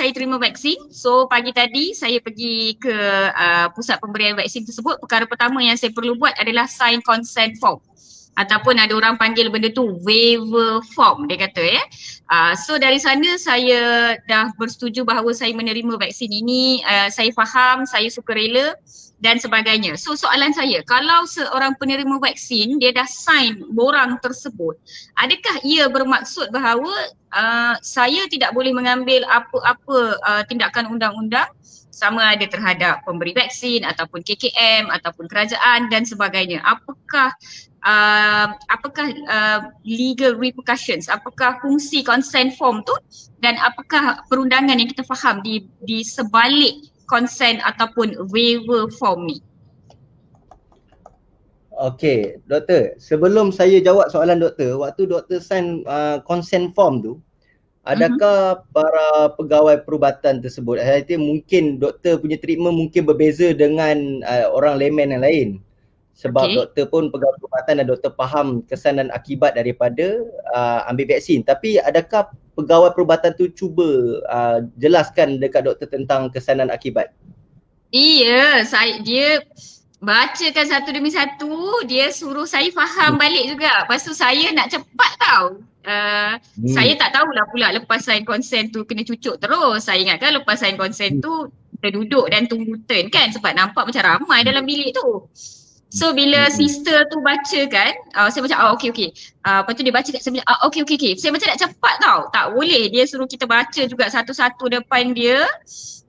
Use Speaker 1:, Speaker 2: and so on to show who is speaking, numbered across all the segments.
Speaker 1: saya terima vaksin. So pagi tadi saya pergi ke pusat pemberian vaksin tersebut. Perkara pertama yang saya perlu buat adalah sign consent form. Ataupun ada orang panggil benda tu waiver form, dia kata ya. So dari sana saya dah bersetuju bahawa saya menerima vaksin ini, saya faham, saya sukarela dan sebagainya. So soalan saya, kalau seorang penerima vaksin dia dah sign borang tersebut, adakah ia bermaksud bahawa saya tidak boleh mengambil apa-apa tindakan undang-undang sama ada terhadap pemberi vaksin ataupun KKM ataupun kerajaan dan sebagainya? Apakah legal repercussions, apakah fungsi consent form tu dan apakah perundangan yang kita faham di sebalik consent ataupun waiver form ni?
Speaker 2: Okey, doktor, sebelum saya jawab soalan doktor, waktu doktor sign consent form tu, adakah para pegawai perubatan tersebut, saya kata mungkin doktor punya treatment mungkin berbeza dengan orang layman yang lain. Sebab doktor pun pegawai perubatan dan doktor faham kesan dan akibat daripada ambil vaksin. Tapi adakah pegawai perubatan tu cuba jelaskan dekat doktor tentang kesan dan akibat?
Speaker 1: Iya, dia bacakan satu demi satu, dia suruh saya faham balik juga. Lepas tu saya nak cepat tau. Saya tak tahulah pula lepas sign consent tu kena cucuk terus. Saya ingatkan lepas sign consent tu kita duduk dan tunggu turn kan, sebab nampak macam ramai dalam bilik tu. So bila sister tu baca kan, saya macam okey. Lepas tu dia baca kat saya macam okey. Saya macam nak cepat tau. Tak boleh, dia suruh kita baca juga satu-satu depan dia.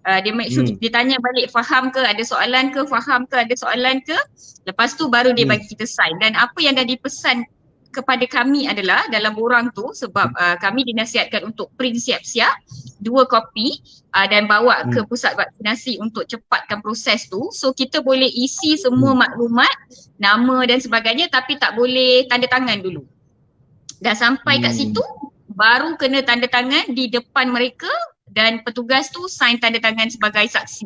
Speaker 1: Dia make sure dia tanya balik faham ke, ada soalan ke, faham ke, ada soalan ke. Lepas tu baru dia bagi kita sign. Dan apa yang dah dipesan kepada kami adalah dalam borang tu, sebab kami dinasihatkan untuk print siap-siap 2 kopi dan bawa ke pusat vaksinasi untuk cepatkan proses tu. So kita boleh isi semua maklumat, nama dan sebagainya, tapi tak boleh tanda tangan dulu. Dah sampai kat situ baru kena tanda tangan di depan mereka dan petugas tu sign tanda tangan sebagai saksi.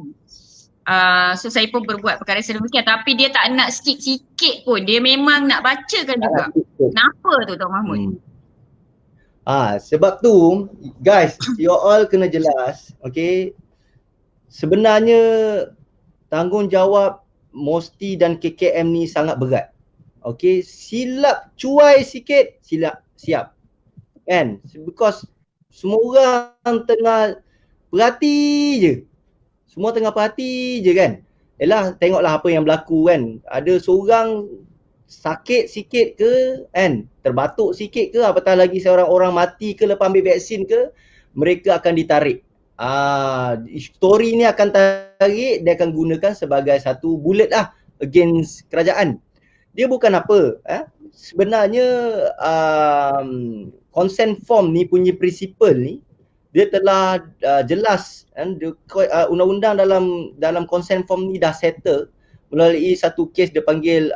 Speaker 1: So saya pun berbuat perkara sedemikian, tapi dia tak nak sikit-sikit pun, dia memang nak bacakan juga. Kenapa tu Tok Mahmud?
Speaker 2: Sebab tu guys, you all kena jelas, okay. Sebenarnya tanggungjawab MOSTI dan KKM ni sangat berat. Okay, silap cuai sikit, siap kan, because semua orang tengah perhati je. Semua tengah perhati je kan. Yalah, tengoklah apa yang berlaku kan. Ada seorang sakit sikit ke kan, terbatuk sikit ke, apatah lagi seorang orang mati ke lepas ambil vaksin ke, mereka akan ditarik. Story ni akan tarik, dia akan gunakan sebagai satu bullet lah against kerajaan. Dia bukan apa, sebenarnya consent form ni punya prinsipal ni dia telah jelas kan, undang-undang dalam consent form ni dah settle melalui satu kes dia panggil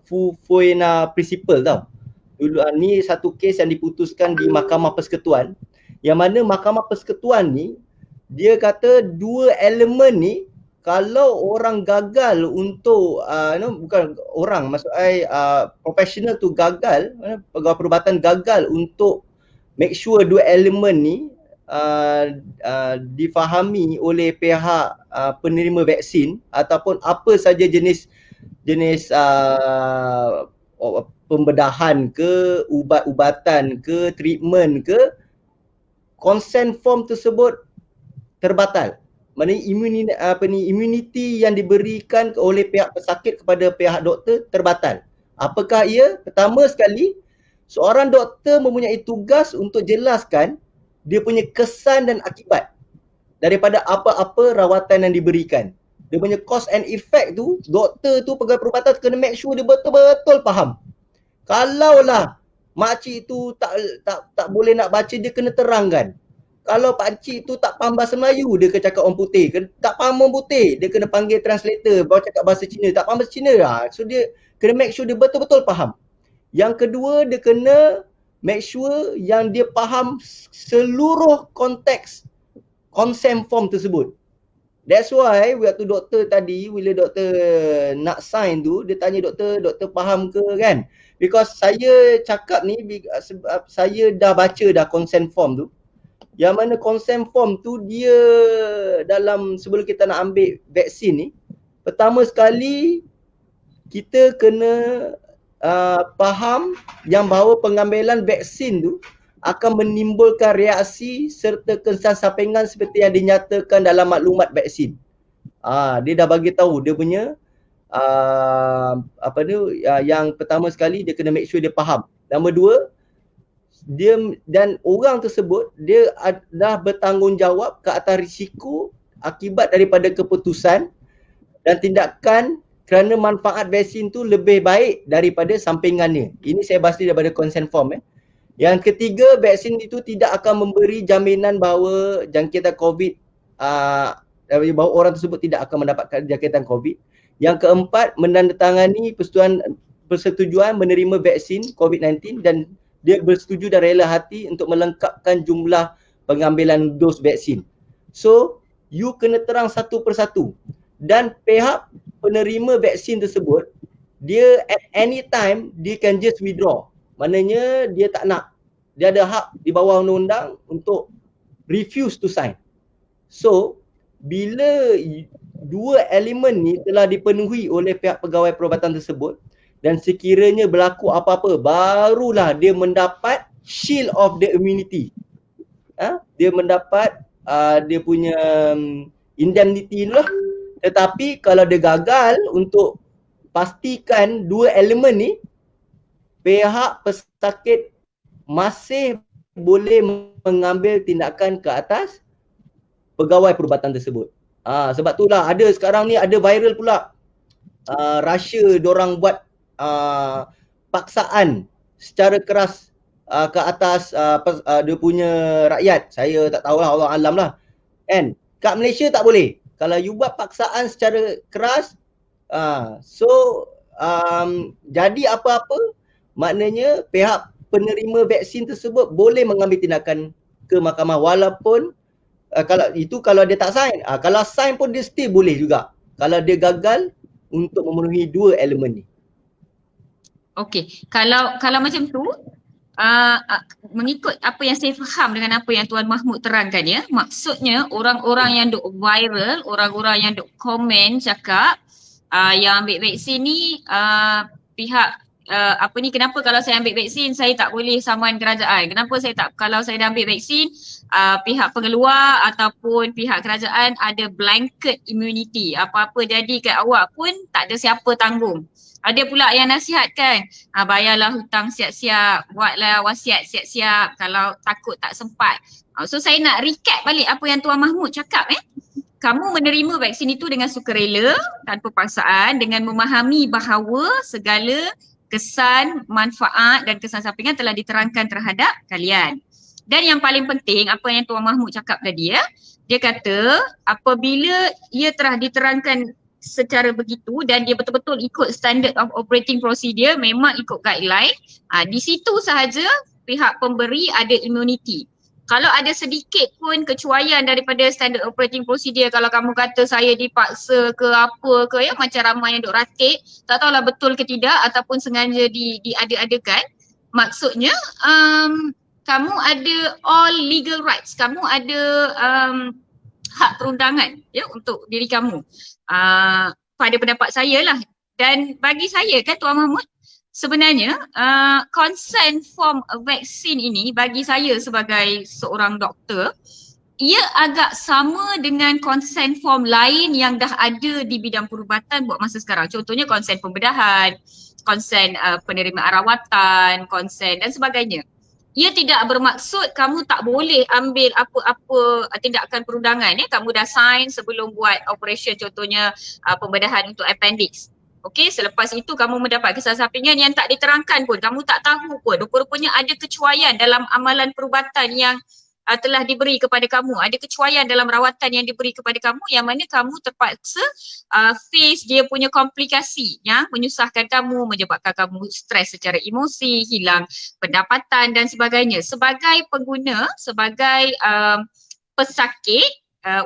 Speaker 2: Fufuena Principle tau. Ni satu kes yang diputuskan di Mahkamah Persekutuan, yang mana Mahkamah Persekutuan ni dia kata 2 elemen ni kalau orang gagal untuk bukan orang, maksud profesional tu gagal, pegawai perubatan gagal untuk make sure 2 elemen ni difahami oleh pihak penerima vaksin ataupun apa saja jenis pembedahan ke, ubat-ubatan ke, treatment ke, consent form tersebut terbatal. Maknanya immunity yang diberikan oleh pihak pesakit kepada pihak doktor terbatal. Apakah ia? Pertama sekali, seorang doktor mempunyai tugas untuk jelaskan dia punya kesan dan akibat daripada apa-apa rawatan yang diberikan. Dia punya cause and effect tu, doktor tu, pegawai perubatan kena make sure dia betul-betul faham. Kalaulah makcik tu tak boleh nak baca, dia kena terangkan. Kalau pakcik tu tak faham bahasa Melayu, dia kena cakap orang putih. Tak faham orang putih, dia kena panggil translator, baru cakap bahasa Cina. Tak faham bahasa Cina lah. So dia kena make sure dia betul-betul faham. Yang kedua, dia kena make sure yang dia faham seluruh konteks consent form tersebut. That's why waktu doktor tadi, bila doktor nak sign tu, dia tanya doktor faham ke kan? Because saya cakap ni sebab saya dah baca dah consent form tu. yang mana consent form tu dia dalam sebelum kita nak ambil vaksin ni, pertama sekali kita kena faham yang bahawa pengambilan vaksin tu akan menimbulkan reaksi serta kesan sampingan seperti yang dinyatakan dalam maklumat vaksin. Dia dah bagi tahu dia punya yang pertama sekali dia kena make sure dia faham. Nombor dua, dia dan orang tersebut dia adalah bertanggungjawab ke atas risiko akibat daripada keputusan dan tindakan kerana manfaat vaksin tu lebih baik daripada sampingannya. Ini saya bahas daripada consent form. Yang ketiga, vaksin itu tidak akan memberi jaminan bahawa jangkitan COVID, bahawa orang tersebut tidak akan mendapatkan jangkitan COVID. Yang keempat, menandatangani persetujuan menerima vaksin COVID-19 dan dia bersetuju dan rela hati untuk melengkapkan jumlah pengambilan dos vaksin. So, you kena terang satu persatu. Dan pihak penerima vaksin tersebut, dia at any time, dia can just withdraw. Maknanya dia tak nak. Dia ada hak di bawah undang-undang untuk refuse to sign. So, bila dua elemen ni telah dipenuhi oleh pihak pegawai perubatan tersebut dan sekiranya berlaku apa-apa, barulah dia mendapat shield of the immunity. Dia mendapat dia punya indemnity lah. Tetapi kalau dia gagal untuk pastikan dua elemen ni, pihak pesakit masih boleh mengambil tindakan ke atas pegawai perubatan tersebut. Sebab itulah ada sekarang ni ada viral pula Russia diorang buat paksaan secara keras ke atas dia punya rakyat. Saya tak tahulah, Allah alam lah. Kan? Kat Malaysia tak boleh. Kalau you buat paksaan secara keras, jadi apa-apa, maknanya pihak penerima vaksin tersebut boleh mengambil tindakan ke mahkamah walaupun kalau dia tak sign. Kalau sign pun dia still boleh juga kalau dia gagal untuk memenuhi dua elemen ni.
Speaker 1: Okey, kalau macam tu, mengikut apa yang saya faham dengan apa yang Tuan Mahmud terangkan ya, maksudnya orang-orang yang duk viral, orang-orang yang duk komen cakap yang ambil vaksin ni pihak kenapa kalau saya ambil vaksin saya tak boleh saman kerajaan, kenapa kalau saya dah ambil vaksin pihak pengeluar ataupun pihak kerajaan ada blanket immunity, apa-apa jadi kat awak pun tak ada siapa tanggung. Ada pula yang nasihatkan, bayarlah hutang siap-siap, buatlah wasiat siap-siap kalau takut tak sempat. So saya nak recap balik apa yang Tuan Mahmud cakap. Kamu menerima vaksin itu dengan sukarela, tanpa paksaan, dengan memahami bahawa segala kesan, manfaat dan kesan sampingan telah diterangkan terhadap kalian. Dan yang paling penting, apa yang Tuan Mahmud cakap tadi dia kata apabila ia telah diterangkan secara begitu dan dia betul-betul ikut standard of operating procedure, memang ikut guideline, di situ sahaja pihak pemberi ada immunity. Kalau ada sedikit pun kecuaian daripada standard operating procedure, kalau kamu kata saya dipaksa ke apa ke macam ramai yang duk ratik, tak tahulah betul ke tidak ataupun sengaja diada-adakan, maksudnya kamu ada all legal rights, kamu ada hak perundangan untuk diri kamu. Pada pendapat saya lah, dan bagi saya kan Tuan Mahmud, sebenarnya consent form vaksin ini bagi saya sebagai seorang doktor, ia agak sama dengan consent form lain yang dah ada di bidang perubatan buat masa sekarang. Contohnya consent pembedahan, consent penerimaan rawatan, consent dan sebagainya. Ia tidak bermaksud kamu tak boleh ambil apa-apa tindakan perundangan. Kamu dah sign sebelum buat operation, contohnya pembedahan untuk appendix. Okey, selepas itu kamu mendapat kesan sampingan yang tak diterangkan pun, kamu tak tahu pun. Rupa-rupanya ada kecuaian dalam amalan perubatan yang telah diberi kepada kamu. Ada kecuaian dalam rawatan yang diberi kepada kamu yang mana kamu terpaksa face dia punya komplikasi yang menyusahkan kamu, menyebabkan kamu stres secara emosi, hilang pendapatan dan sebagainya. Sebagai pengguna, sebagai pesakit,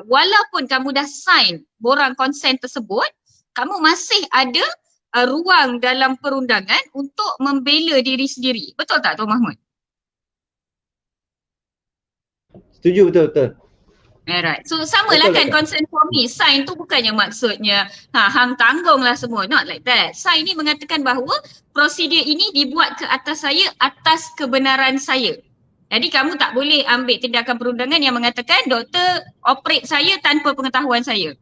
Speaker 1: walaupun kamu dah sign borang konsen tersebut, kamu masih ada ruang dalam perundangan untuk membela diri sendiri. Betul tak Tuan Mahmud?
Speaker 2: Setuju, betul.
Speaker 1: Alright. So sama lah kan consent for me. Sign tu bukannya maksudnya hang tanggung lah semua. Not like that. Sign ni mengatakan bahawa prosedur ini dibuat ke atas saya atas kebenaran saya. Jadi kamu tak boleh ambil tindakan perundangan yang mengatakan doktor operate saya tanpa pengetahuan saya.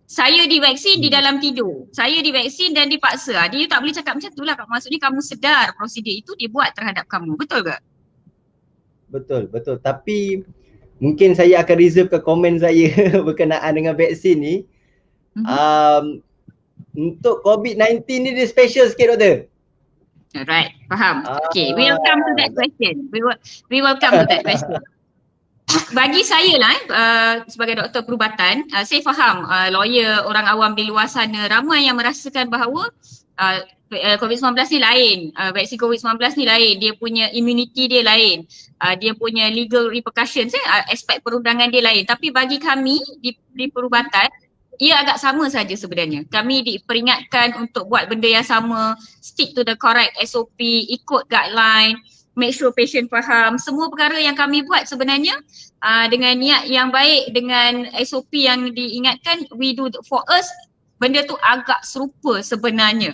Speaker 1: Saya divaksin di dalam tidur. Saya divaksin dan dipaksa. Dia tak boleh cakap macam tu lah. Maksudnya kamu sedar prosedur itu dibuat terhadap kamu. Betul ke?
Speaker 2: Betul. Tapi mungkin saya akan reserve ke komen saya berkenaan dengan vaksin ni. Untuk COVID-19 ni dia special sikit doktor.
Speaker 1: Alright, faham. Okay, we will come to that question. We will come to that question. Bagi saya lah sebagai doktor perubatan, saya faham lawyer, orang awam di luar sana ramai yang merasakan bahawa COVID-19 ni lain, vaksin COVID-19 ni lain, dia punya immunity dia lain, dia punya legal repercussions, aspek perundangan dia lain. Tapi bagi kami di perubatan, ia agak sama saja sebenarnya. Kami diperingatkan untuk buat benda yang sama, stick to the correct SOP, ikut guideline, make sure patient faham. Semua perkara yang kami buat sebenarnya dengan niat yang baik, dengan SOP yang diingatkan, we do for us, benda tu agak serupa sebenarnya.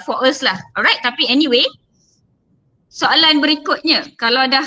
Speaker 1: For us lah. Alright, tapi anyway, soalan berikutnya, kalau dah